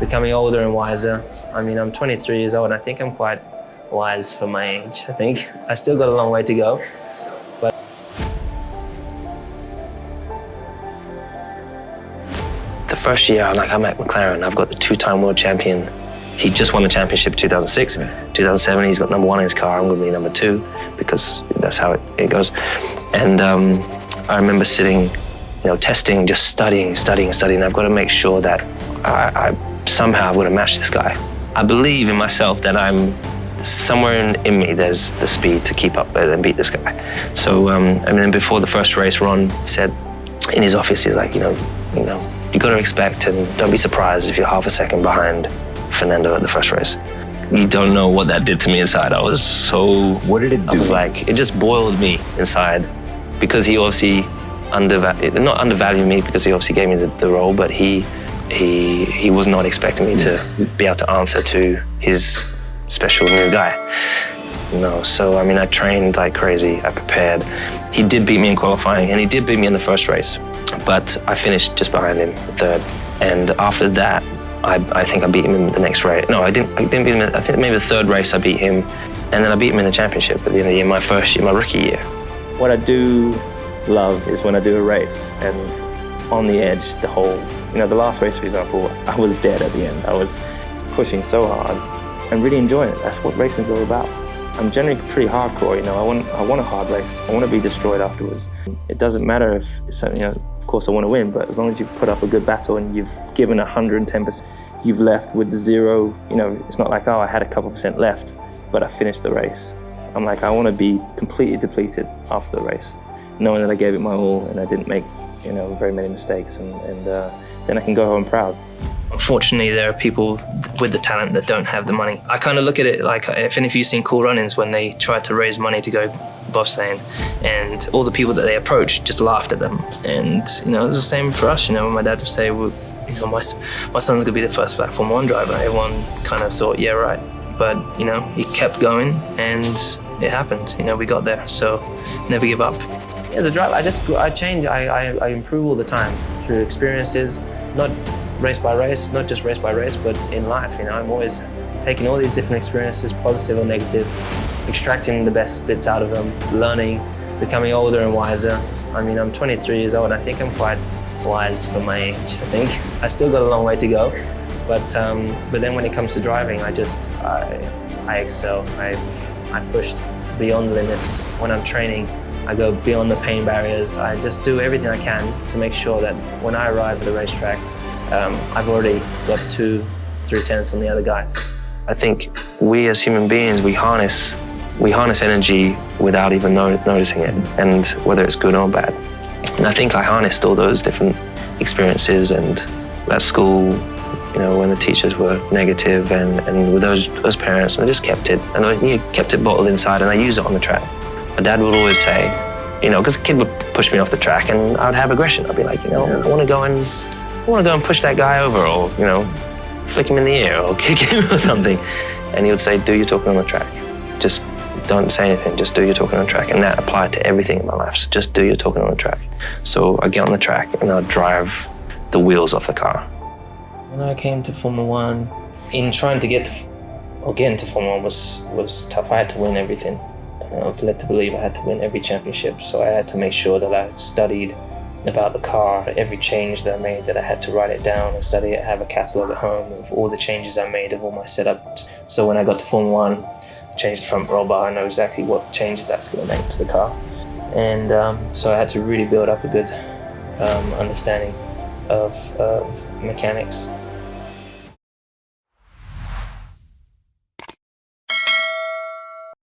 becoming older and wiser. I mean, I'm 23 years old and I think I'm quite wise for my age. I think I still got a long way to go. But the first year, I'm at McLaren, I've got the two-time world champion. He just won the championship in 2006. 2007, he's got number 1 in his car. I'm going to be number 2 because that's how it goes. And I remember sitting, testing, just studying. I've got to make sure that I somehow I'm going to match this guy. I believe in myself that I'm somewhere in me, there's the speed to keep up with and beat this guy. So, before the first race, Ron said in his office, he's like, you got to expect and don't be surprised if you're half a second behind Fernando at the first race. You don't know what that did to me inside. I was so... What did it do? I was like, it just boiled me inside because he obviously not undervalued me because he obviously gave me the role, but he was not expecting me to be able to answer to his special new guy. So I trained like crazy, I prepared. He did beat me in qualifying and he did beat me in the first race, but I finished just behind him, third. And after that, I think I beat him in the next race. No, I didn't beat him. I think maybe the third race I beat him, and then I beat him in the championship at the end of the year, my first year, my rookie year. What I do love is when I do a race and on the edge, the last race, for example, I was dead at the end. I was pushing so hard and really enjoying it. That's what racing's all about. I'm generally pretty hardcore, I want a hard race. I want to be destroyed afterwards. It doesn't matter if, of course I want to win, but as long as you put up a good battle and you've given 110%, you've left with zero, it's not like, I had a couple % left, but I finished the race. I'm like, I want to be completely depleted after the race, knowing that I gave it my all and I didn't make, very many mistakes, and then I can go home proud. Unfortunately, there are people with the talent that don't have the money. I kind of look at it like, if any of you seen Cool Runnings when they tried to raise money to go bobsleighing, and all the people that they approached just laughed at them. And it was the same for us. My dad would say, well, my son's gonna be the first black Formula 1 driver. Everyone kind of thought, yeah, right. But he kept going, and it happened. We got there. So never give up. Yeah, the drive. I change. I improve all the time through experiences, not race by race, not just race by race, but in life. I'm always taking all these different experiences, positive or negative, extracting the best bits out of them, learning, becoming older and wiser. I'm 23 years old and I think I'm quite wise for my age. I think I still got a long way to go, but then when it comes to driving, I excel. I pushed beyond limits. When I'm training, I go beyond the pain barriers. I just do everything I can to make sure that when I arrive at the racetrack, I've already got 2-3 tenths on the other guys. I think we as human beings, we harness energy without even noticing it, and whether it's good or bad. And I think I harnessed all those different experiences, and at school, when the teachers were negative, and with those parents, and I just kept it, and I kept it bottled inside, and I used it on the track. My dad would always say, because the kid would push me off the track, and I'd have aggression. I'd be like, I want to go and push that guy over, or flick him in the ear, or kick him or something. And he would say, do your talking on the track. Just don't say anything, just do your talking on the track. And that applied to everything in my life, so just do your talking on the track. So I get on the track and I'd drive the wheels off the car. When I came to Formula 1, in trying to get into Formula 1 was tough. I had to win everything. I was led to believe I had to win every championship, so I had to make sure that I studied about the car, every change that I made, that I had to write it down and study it, have a catalogue at home of all the changes I made, of all my setups. So when I got to Formula 1, I changed the front roll bar, I know exactly what changes that's going to make to the car. And so I had to really build up a good understanding of mechanics.